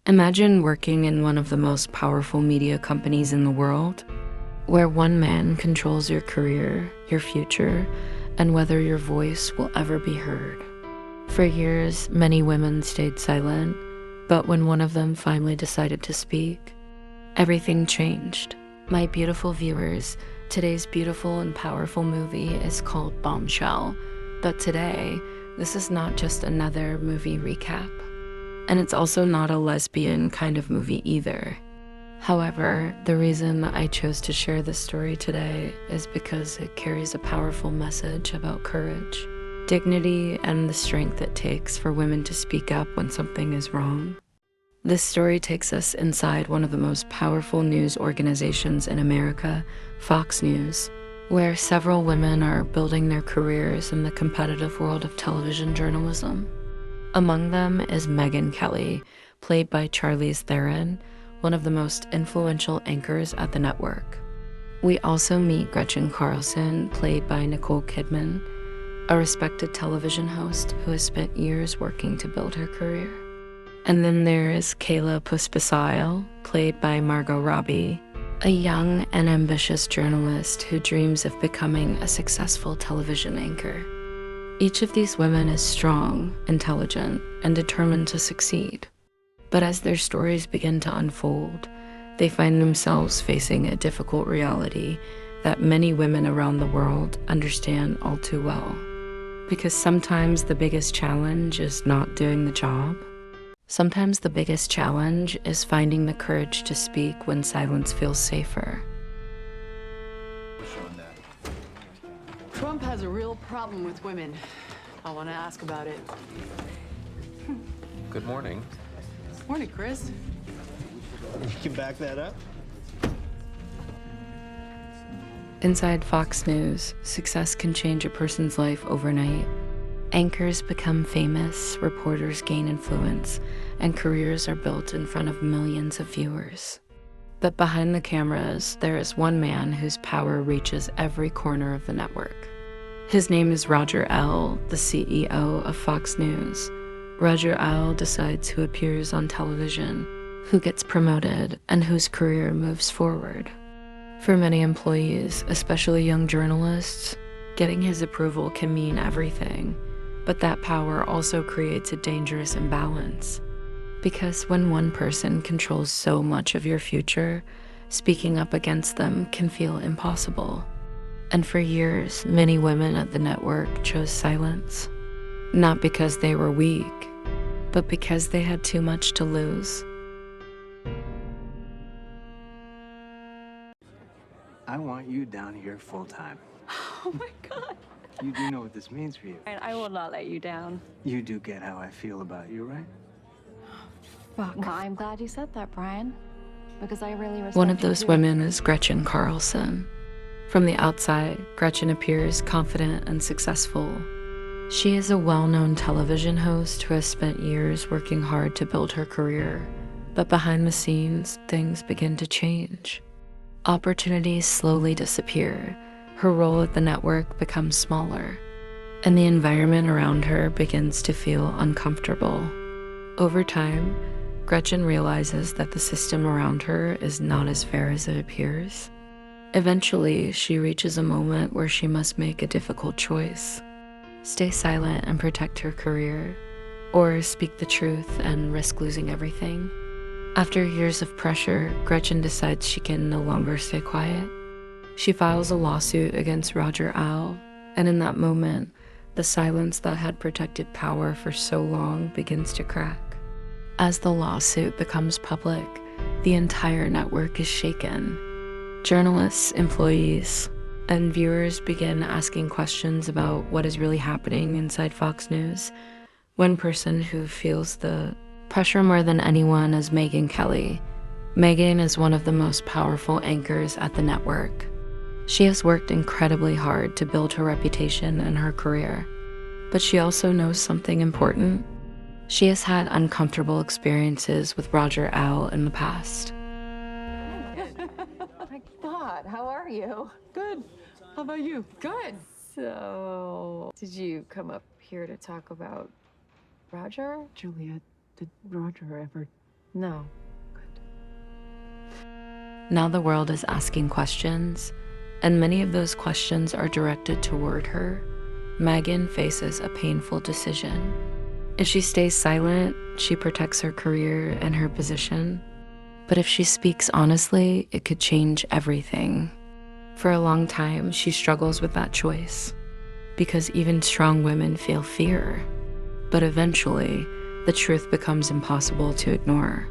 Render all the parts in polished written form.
Imagine working in one of the most powerful media companies in the world, where one man controls your career, your future, and whether your voice will ever be heard. For years, many women stayed silent, but when one of them finally decided to speak, everything changed. My beautiful viewers, today's beautiful and powerful movie is called Bombshell, but today, this is not just another movie recap. And it's also not a lesbian kind of movie either. However, the reason I chose to share this story today is because it carries a powerful message about courage, dignity, and the strength it takes for women to speak up when something is wrong. This story takes us inside one of the most powerful news organizations in America, Fox News, where several women are building their careers in the competitive world of television journalism. Among them is Megyn Kelly, played by Charlize Theron, one of the most influential anchors at the network. We also meet Gretchen Carlson, played by Nicole Kidman, a respected television host who has spent years working to build her career. And then there is Kayla Pospisil, played by Margot Robbie, a young and ambitious journalist who dreams of becoming a successful television anchor. Each of these women is strong, intelligent, and determined to succeed. But as their stories begin to unfold, they find themselves facing a difficult reality that many women around the world understand all too well. Because sometimes the biggest challenge is not doing the job. Sometimes the biggest challenge is finding the courage to speak when silence feels safer. Trump has a real problem with women. I want to ask about it. Good morning. Morning, Chris. You can back that up? Inside Fox News, success can change a person's life overnight. Anchors become famous, reporters gain influence, and careers are built in front of millions of viewers. But behind the cameras, there is one man whose power reaches every corner of the network. His name is Roger L., the CEO of Fox News. Roger L. decides who appears on television, who gets promoted, and whose career moves forward. For many employees, especially young journalists, getting his approval can mean everything, but that power also creates a dangerous imbalance. Because when one person controls so much of your future, speaking up against them can feel impossible. And for years, many women at the network chose silence. Not because they were weak, but because they had too much to lose. I want you down here full time. Oh my God. You do know what this means for you. And I will not let you down. You do get how I feel about you, right? Fuck. Well, I'm glad you said that, Brian, because I really respect One of you those too. women is Gretchen Carlson. From the outside, Gretchen appears confident and successful. She is a well-known television host who has spent years working hard to build her career. But behind the scenes, things begin to change. Opportunities slowly disappear. Her role at the network becomes smaller, and the environment around her begins to feel uncomfortable. Over time, Gretchen realizes that the system around her is not as fair as it appears. Eventually, she reaches a moment where she must make a difficult choice. Stay silent and protect her career, or speak the truth and risk losing everything. After years of pressure, Gretchen decides she can no longer stay quiet. She files a lawsuit against Roger Al, and in that moment, the silence that had protected power for so long begins to crack. As the lawsuit becomes public, the entire network is shaken. Journalists, employees, and viewers begin asking questions about what is really happening inside Fox News. One person who feels the pressure more than anyone is Megyn Kelly. Megyn is one of the most powerful anchors at the network. She has worked incredibly hard to build her reputation and her career, but she also knows something important. She has had uncomfortable experiences with Roger Al in the past. My God, how are you? Good. How about you? Good. So, did you come up here to talk about Roger? Juliet, did Roger ever No. Now the world is asking questions, and many of those questions are directed toward her. Megyn faces a painful decision. If she stays silent, she protects her career and her position. But if she speaks honestly, it could change everything. For a long time, she struggles with that choice, because even strong women feel fear. But eventually, the truth becomes impossible to ignore.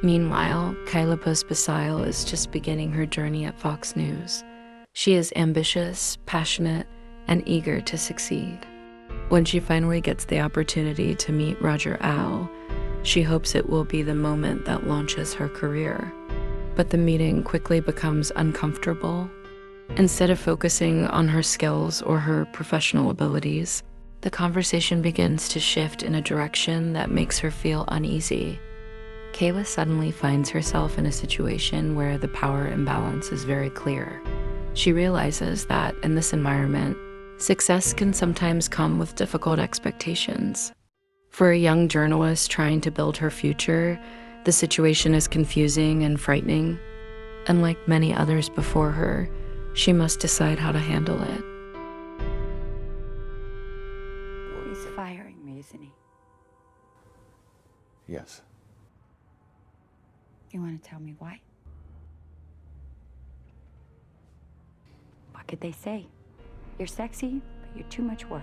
Meanwhile, Kayla Pospisil is just beginning her journey at Fox News. She is ambitious, passionate, and eager to succeed. When she finally gets the opportunity to meet Roger Al, she hopes it will be the moment that launches her career. But the meeting quickly becomes uncomfortable. Instead of focusing on her skills or her professional abilities, the conversation begins to shift in a direction that makes her feel uneasy. Kayla suddenly finds herself in a situation where the power imbalance is very clear. She realizes that in this environment, success can sometimes come with difficult expectations. For a young journalist trying to build her future, the situation is confusing and frightening. And like many others before her, she must decide how to handle it. He's firing me, isn't he? Yes. You want to tell me why? What could they say? You're sexy, but you're too much work.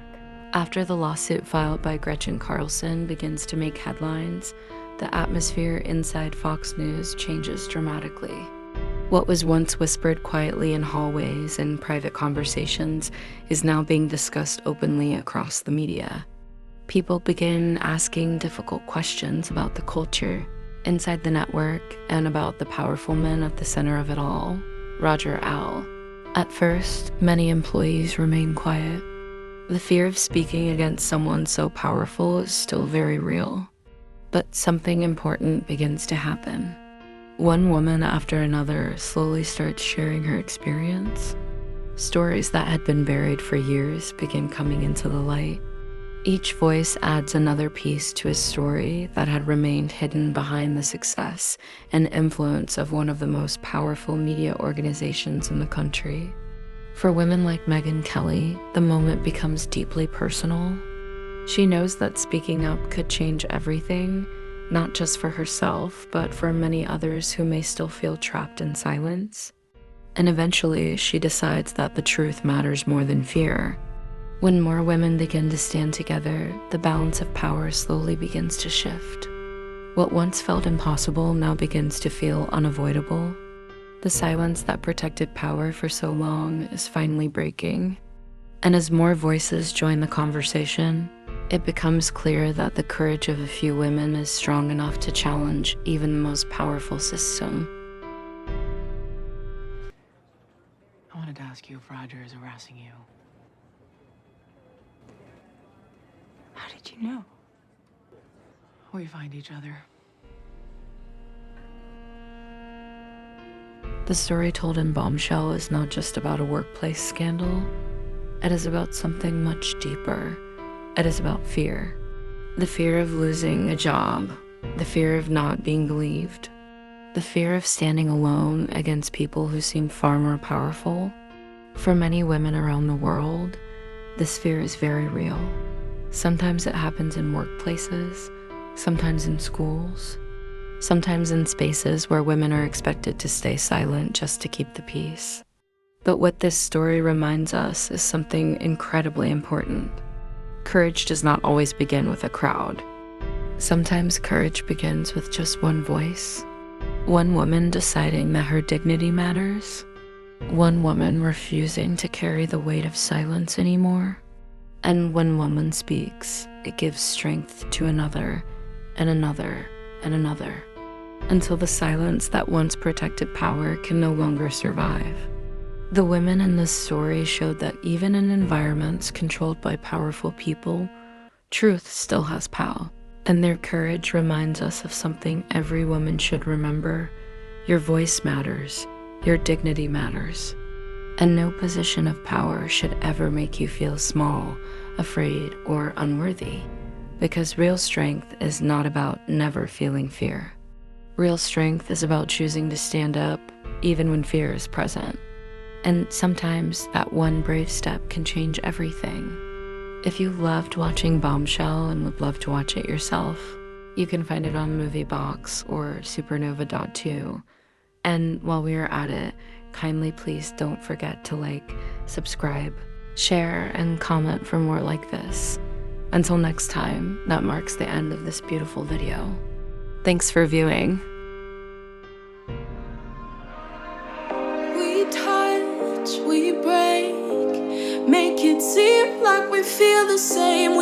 After the lawsuit filed by Gretchen Carlson begins to make headlines, the atmosphere inside Fox News changes dramatically. What was once whispered quietly in hallways and private conversations is now being discussed openly across the media. People begin asking difficult questions about the culture inside the network and about the powerful men at the center of it all, Roger Al. At first, many employees remain quiet. The fear of speaking against someone so powerful is still very real. But something important begins to happen. One woman after another slowly starts sharing her experience. Stories that had been buried for years begin coming into the light. Each voice adds another piece to a story that had remained hidden behind the success and influence of one of the most powerful media organizations in the country. For women like Megyn Kelly, the moment becomes deeply personal. She knows that speaking up could change everything, not just for herself, but for many others who may still feel trapped in silence. And eventually, she decides that the truth matters more than fear. When more women begin to stand together, the balance of power slowly begins to shift. What once felt impossible now begins to feel unavoidable. The silence that protected power for so long is finally breaking. And as more voices join the conversation, it becomes clear that the courage of a few women is strong enough to challenge even the most powerful system. I wanted to ask you if Roger is harassing you. How did you know? We find each other. The story told in Bombshell is not just about a workplace scandal. It is about something much deeper. It is about fear. The fear of losing a job, the fear of not being believed, the fear of standing alone against people who seem far more powerful. For many women around the world, this fear is very real. Sometimes it happens in workplaces, sometimes in schools, sometimes in spaces where women are expected to stay silent just to keep the peace. But what this story reminds us is something incredibly important. Courage does not always begin with a crowd. Sometimes courage begins with just one voice. One woman deciding that her dignity matters. One woman refusing to carry the weight of silence anymore. And when one woman speaks, it gives strength to another, and another, and another, until the silence that once protected power can no longer survive. The women in this story showed that even in environments controlled by powerful people, truth still has power. And their courage reminds us of something every woman should remember. Your voice matters. Your dignity matters. And no position of power should ever make you feel small, afraid, or unworthy, because real strength is not about never feeling fear. Real strength is about choosing to stand up, even when fear is present. And sometimes that one brave step can change everything. If you loved watching Bombshell and would love to watch it yourself, you can find it on MovieBox or Supernova.2. And while we are at it, kindly please don't forget to like, subscribe, share, and comment for more like this. Until next time, that marks the end of this beautiful video. Thanks for viewing. We touch, we break, make it seem like we feel the same.